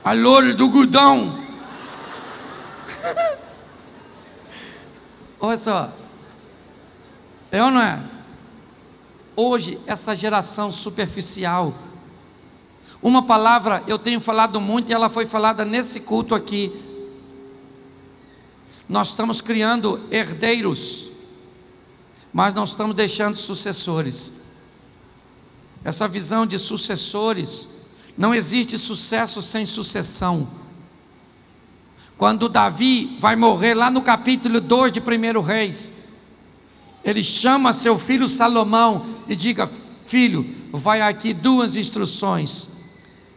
A loura do Gudão. Olha só, é ou não é? Hoje, essa geração superficial, uma palavra eu tenho falado muito e ela foi falada nesse culto aqui. Nós estamos criando herdeiros, mas não estamos deixando sucessores. Essa visão de sucessores, não existe sucesso sem sucessão. Quando Davi vai morrer, lá no capítulo 2 de 1 Reis, ele chama seu filho Salomão e diga: filho, vai aqui 2 instruções: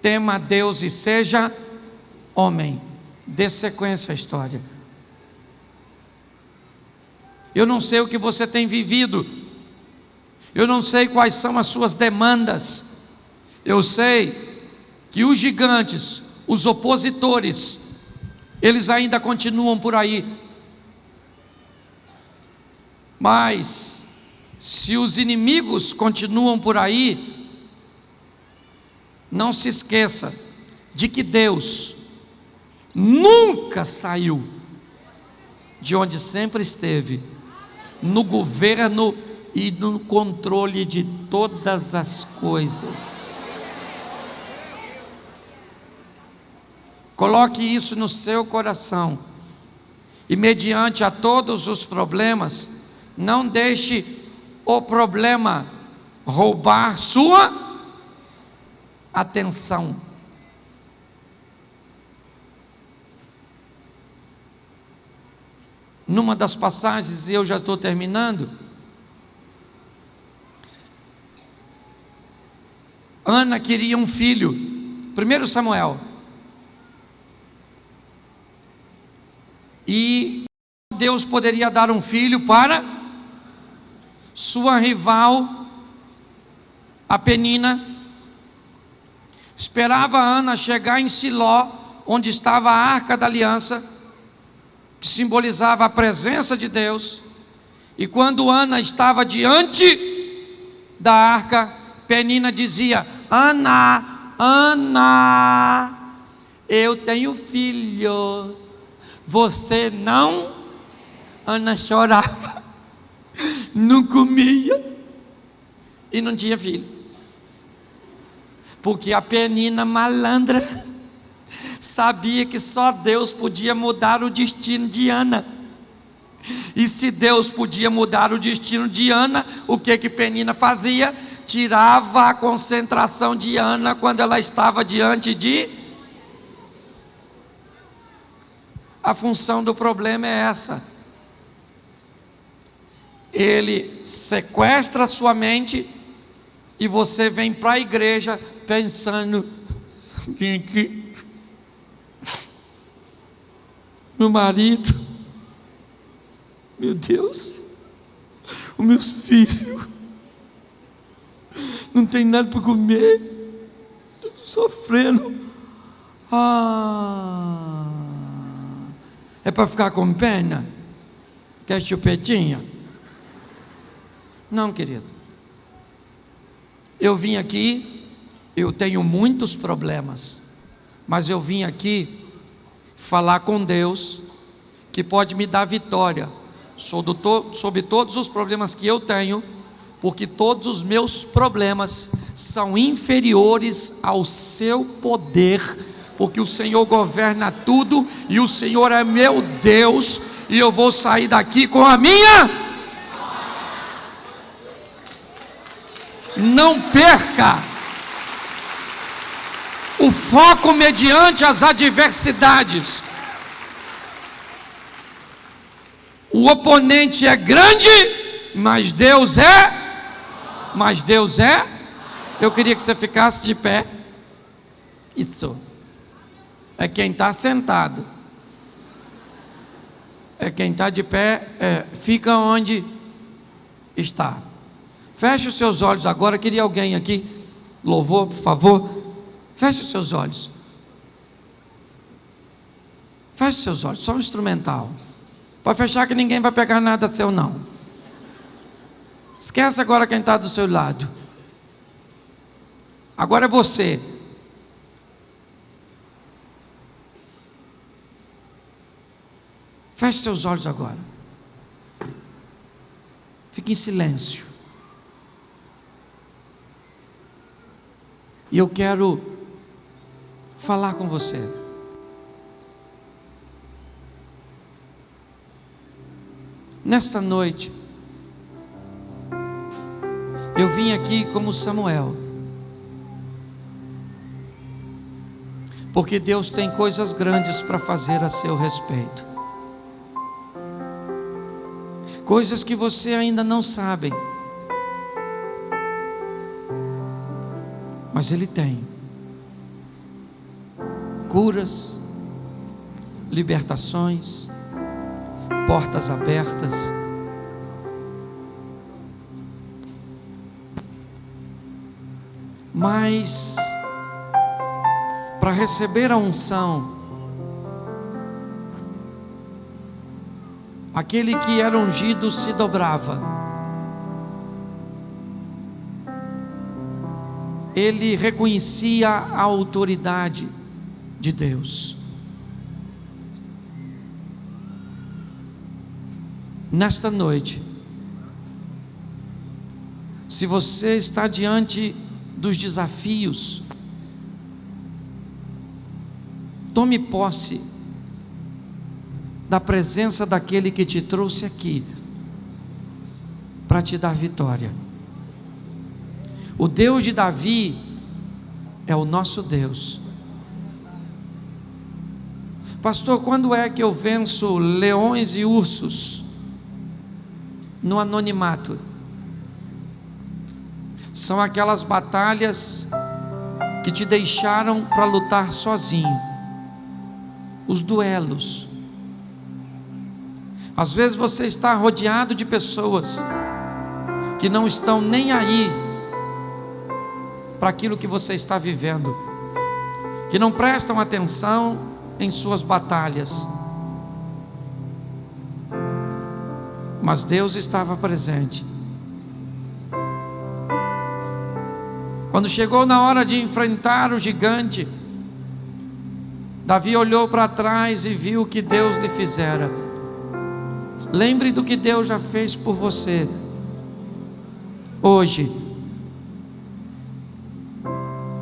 tema a Deus e seja homem. Dê sequência à história. Eu não sei o que você tem vivido, eu não sei quais são as suas demandas, eu sei que os gigantes, os opositores, eles ainda continuam por aí. Mas se os inimigos continuam por aí, não se esqueça de que Deus nunca saiu de onde sempre esteve, no governo e no controle de todas as coisas. Coloque isso no seu coração e, mediante a todos os problemas, não deixe o problema roubar sua atenção. Numa das passagens, e eu já estou terminando, Ana queria um filho, 1 Samuel, e Deus poderia dar um filho para sua rival, a Penina. Esperava Ana chegar em Siló, onde estava a Arca da Aliança, que simbolizava a presença de Deus. E quando Ana estava diante da arca, Penina dizia: Ana, Ana, eu tenho filho, você não? Ana chorava, não comia e não tinha filho, porque a Penina malandra sabia que só Deus podia mudar o destino de Ana. E se Deus podia mudar o destino de Ana, o que Penina fazia? Tirava a concentração de Ana quando ela estava diante de... A função do problema é essa: ele sequestra a sua mente e você vem para a igreja pensando: vim aqui, meu marido, meu Deus, os meus filhos, não tem nada para comer, estou sofrendo. É para ficar com pena? Quer chupetinha? Não, querido. Eu vim aqui, eu tenho muitos problemas, mas eu vim aqui falar com Deus, que pode me dar vitória sobre todos os problemas que eu tenho, porque todos os meus problemas são inferiores ao seu poder, porque o Senhor governa tudo, e o Senhor é meu Deus, e eu vou sair daqui com a minha. Não perca o foco mediante as adversidades. O oponente é grande, mas Deus é. Eu queria que você ficasse de pé. Isso. É quem está sentado. É quem está de pé, fica onde está. Feche os seus olhos agora. Queria alguém aqui, louvor, por favor. Feche os seus olhos. Feche os seus olhos, só um instrumental. Pode fechar que ninguém vai pegar nada seu não. Esquece agora quem está do seu lado. Agora é você. Feche seus olhos agora. Fique em silêncio. E eu quero falar com você. Nesta noite, eu vim aqui como Samuel, porque Deus tem coisas grandes para fazer a seu respeito, coisas que você ainda não sabe, mas Ele tem curas, libertações, portas abertas. Mas para receber a unção, aquele que era ungido se dobrava. Ele reconhecia a autoridade de Deus. Nesta noite, se você está diante dos desafios, tome posse da presença daquele que te trouxe aqui para te dar vitória. O Deus de Davi é o nosso Deus. Pastor, quando é que eu venço leões e ursos no anonimato? São aquelas batalhas que te deixaram para lutar sozinho, os duelos. Às vezes você está rodeado de pessoas que não estão nem aí para aquilo que você está vivendo, que não prestam atenção em suas batalhas, mas Deus estava presente. Quando chegou na hora de enfrentar o gigante, Davi olhou para trás e viu o que Deus lhe fizera. Lembre do que Deus já fez por você hoje.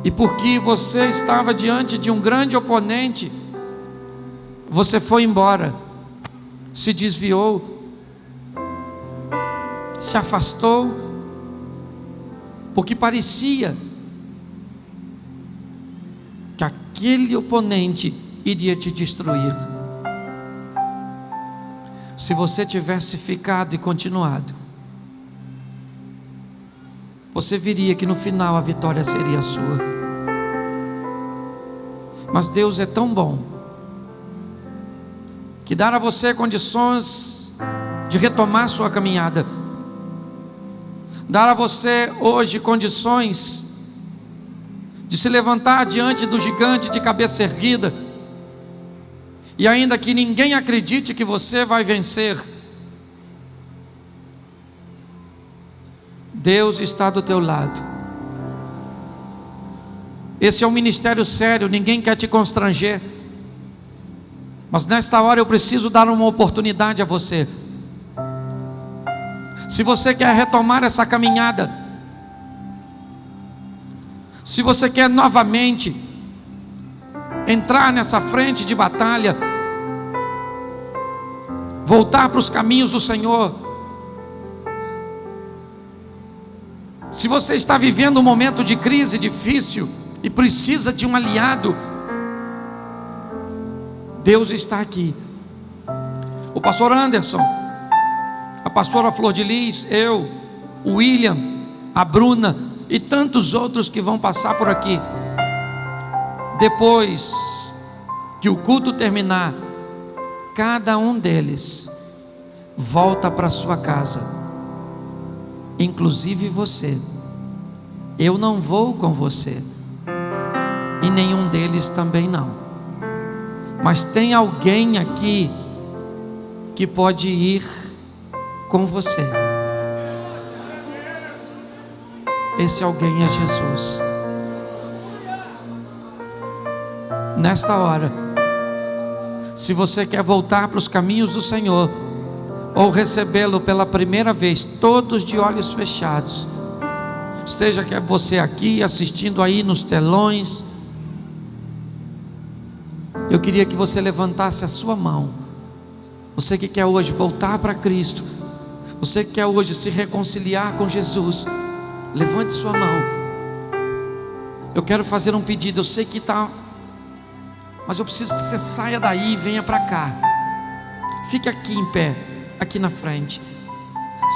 E porque você estava diante de um grande oponente, você foi embora, se desviou, se afastou, porque parecia que aquele oponente iria te destruir. Se você tivesse ficado e continuado, você veria que no final a vitória seria sua. Mas Deus é tão bom, que dará a você condições de retomar sua caminhada, dar a você hoje condições de se levantar diante do gigante de cabeça erguida, e ainda que ninguém acredite que você vai vencer, Deus está do teu lado. Esse é um ministério sério, ninguém quer te constranger, mas nesta hora eu preciso dar uma oportunidade a você. Se você quer retomar essa caminhada, se você quer novamente entrar nessa frente de batalha, voltar para os caminhos do Senhor, se você está vivendo um momento de crise difícil e precisa de um aliado, Deus está aqui. O pastor Anderson, a pastora Flor de Lis, eu, o William, a Bruna e tantos outros que vão passar por aqui. Depois que o culto terminar, cada um deles volta para sua casa, inclusive você. Eu não vou com você, e nenhum deles também não, mas tem alguém aqui que pode ir com você. Esse alguém é Jesus. Nesta hora, se você quer voltar para os caminhos do Senhor, ou recebê-lo pela primeira vez, todos de olhos fechados, esteja que você aqui assistindo aí nos telões, eu queria que você levantasse a sua mão. Você que quer hoje voltar para Cristo, você que quer hoje se reconciliar com Jesus, levante sua mão. Eu quero fazer um pedido. Eu sei que está Mas eu preciso que você saia daí e venha para cá. Fique aqui em pé, aqui na frente.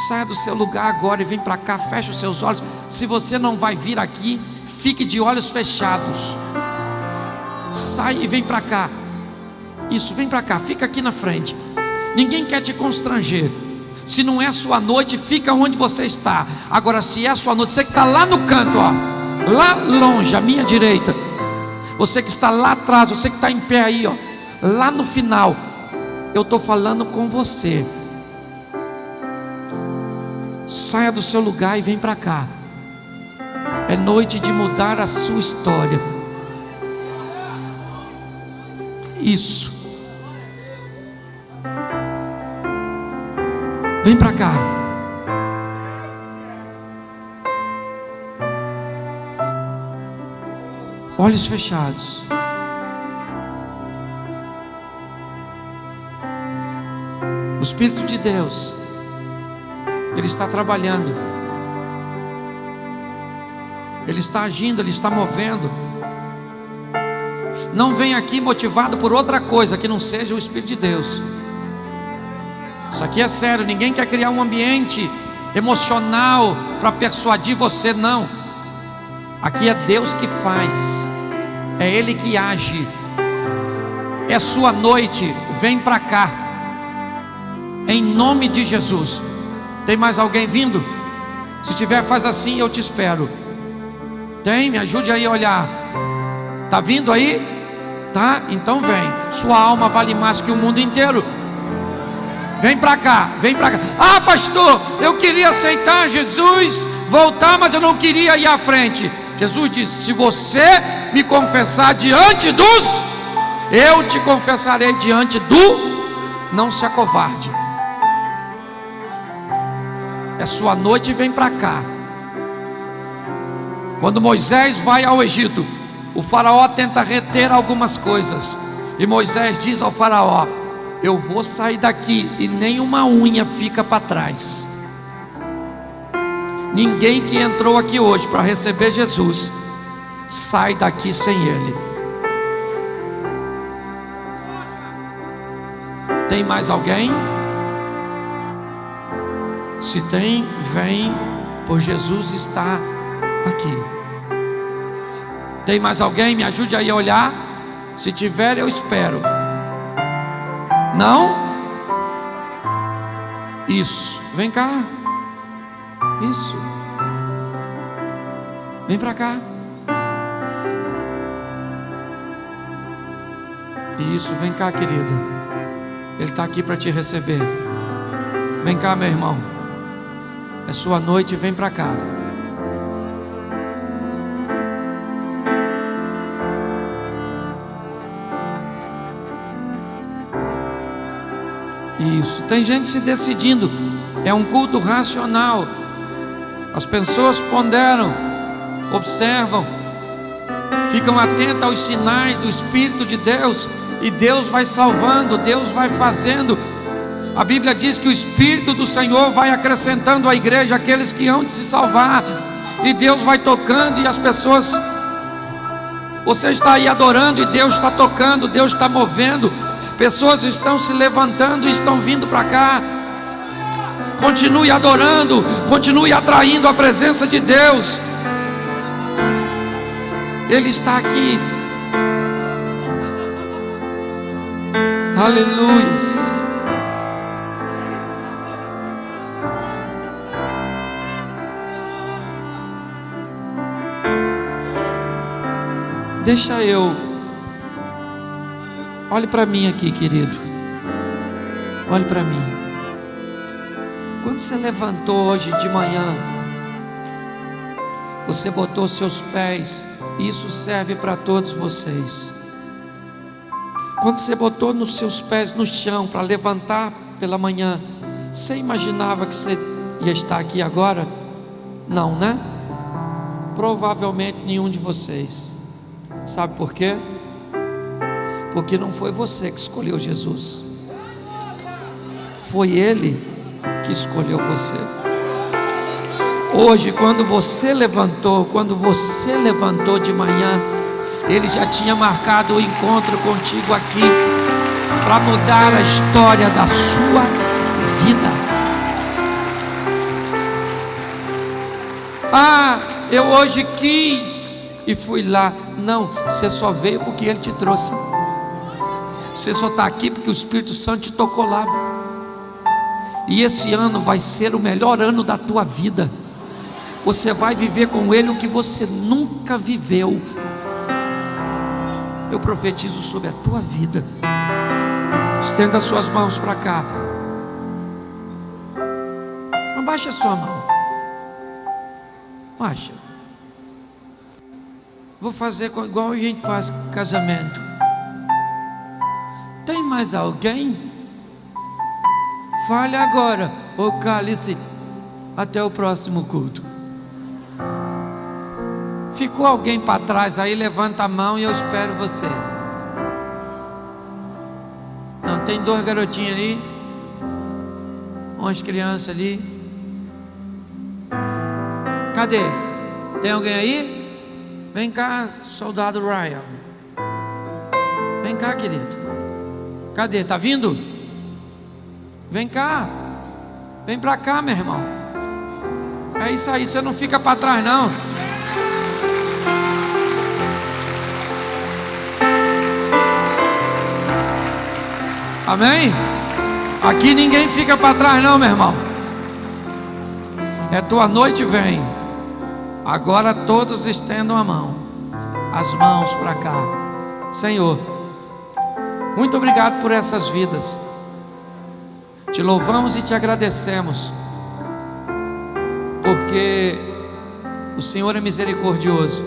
Saia do seu lugar agora e vem para cá. Feche os seus olhos. Se você não vai vir aqui, fique de olhos fechados. Sai e vem para cá. Isso, vem para cá, fica aqui na frente. Ninguém quer te constranger. Se não é sua noite, fica onde você está. Agora, se é sua noite, você que está lá no canto, ó, lá longe, à minha direita, você que está lá atrás, você que está em pé aí, ó, lá no final, eu estou falando com você. Saia do seu lugar e vem para cá. É noite de mudar a sua história. Isso. Vem para cá. Olhos fechados. O Espírito de Deus, Ele está trabalhando, Ele está agindo, Ele está movendo. Não vem aqui motivado por outra coisa que não seja o Espírito de Deus. Isso aqui é sério. Ninguém quer criar um ambiente emocional para persuadir você, não. Aqui é Deus que faz, é Ele que age. É sua noite, vem para cá, em nome de Jesus. Tem mais alguém vindo? Se tiver, faz assim, eu te espero. Tem? Me ajude aí a olhar. Está vindo aí? Tá? Então vem. Sua alma vale mais que o mundo inteiro. Vem para cá, vem para cá. Ah, pastor, eu queria aceitar Jesus, voltar, mas eu não queria ir à frente. Jesus disse: se você me confessar diante dos, eu te confessarei diante do. Não se acovarde. É sua noite e vem para cá. Quando Moisés vai ao Egito, o faraó tenta reter algumas coisas, e Moisés diz ao faraó: eu vou sair daqui e nenhuma unha fica para trás. Ninguém que entrou aqui hoje para receber Jesus sai daqui sem Ele. Tem mais alguém? Se tem, vem, pois Jesus está aqui. Tem mais alguém? Me ajude aí a olhar. Se tiver, eu espero. Não? Isso, vem cá. Isso. Vem para cá. Isso, vem cá, querida. Ele está aqui para te receber. Vem cá, meu irmão. É sua noite, vem para cá. Isso, tem gente se decidindo. É um culto racional. As pessoas ponderam, observam, ficam atentas aos sinais do Espírito de Deus, e Deus vai salvando, Deus vai fazendo. A Bíblia diz que o Espírito do Senhor vai acrescentando à igreja aqueles que hão de se salvar, e Deus vai tocando, e as pessoas, você está aí adorando e Deus está tocando, Deus está movendo. Pessoas estão se levantando e estão vindo para cá. Continue adorando, continue atraindo a presença de Deus. Ele está aqui. Aleluia. Deixa eu. Olhe para mim aqui, querido. Olhe para mim. Quando você levantou hoje de manhã, você botou seus pés. Isso serve para todos vocês. Quando você botou nos seus pés no chão para levantar pela manhã, você imaginava que você ia estar aqui agora? Não, né? Provavelmente nenhum de vocês. Sabe por quê? Porque não foi você que escolheu Jesus, foi Ele que escolheu você. Hoje, quando você levantou de manhã, Ele já tinha marcado o encontro contigo aqui para mudar a história da sua vida. Ah, eu hoje quis e fui lá. Não, você só veio porque Ele te trouxe. Você só está aqui porque o Espírito Santo te tocou lá. E esse ano vai ser o melhor ano da tua vida. Você vai viver com Ele o que você nunca viveu. Eu profetizo sobre a tua vida. Estenda as suas mãos para cá. Abaixa a sua mão. Baixa. Vou fazer igual a gente faz casamento. Tem mais alguém? Fale agora, ou cale-se até o próximo culto. Ficou alguém para trás aí? Levanta a mão e eu espero você. Não, tem 2 garotinhos ali, umas crianças ali. Cadê? Tem alguém aí? Vem cá, soldado Ryan. Vem cá, querido. Cadê? Tá vindo? Vem cá. Vem para cá, meu irmão. É isso aí, você não fica para trás não. Amém? Aqui ninguém fica para trás não, meu irmão. É tua noite, vem. Agora todos estendam a mão, as mãos para cá. Senhor, muito obrigado por essas vidas. Te louvamos e te agradecemos, porque o Senhor é misericordioso.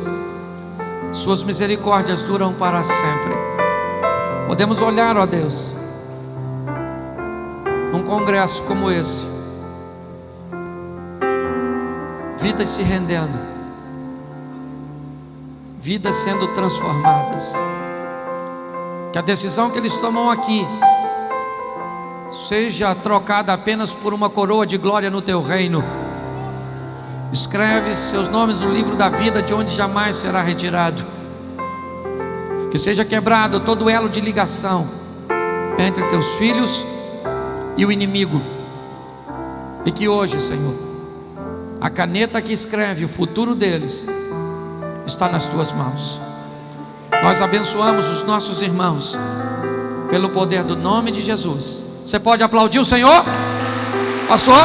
Suas misericórdias duram para sempre. Podemos olhar, ó Deus, num congresso como esse, vidas se rendendo, vidas sendo transformadas. Que a decisão que eles tomam aqui seja trocada apenas por uma coroa de glória no teu reino. Escreve seus nomes no livro da vida, de onde jamais será retirado. Que seja quebrado todo elo de ligação entre teus filhos e o inimigo. E que hoje, Senhor, a caneta que escreve o futuro deles está nas tuas mãos. Nós abençoamos os nossos irmãos pelo poder do nome de Jesus. Você pode aplaudir o Senhor? Passou?